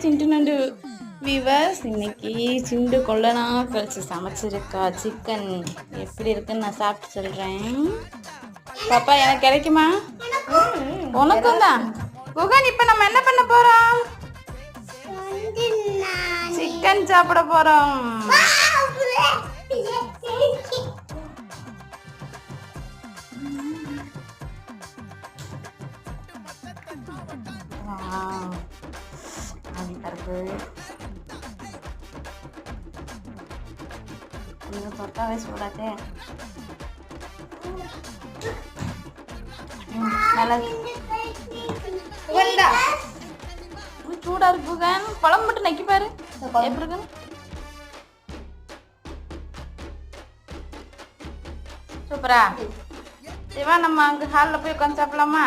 சிண்டு நண்டு வீவர்ஸ், இன்னைக்கு சிண்டு கொள்ளனா கழிச்சு சமைச்சிருக்கா சிக்கன். எப்படி இருக்குன்னு நான் சாப்பிட்டு சொல்கிறேன். பாப்பா எனக்கு கிடைக்குமா? உனக்கும் தான். குகன், இப்போ நம்ம என்ன பண்ண போகிறோம்? சிக்கன் சாப்பிட போகிறோம். கொஞ்சம் தொட்டாவே சூடாதே. நல்லா சூடா இருக்கு குகன். குழம்பு மட்டும் நக்கி பாரு எப்படி இருக்குன்னு. சூப்பரா. சிவா, நம்ம அங்கே ஹாலில் போய் உட்காந்து சாப்பிடலாமா?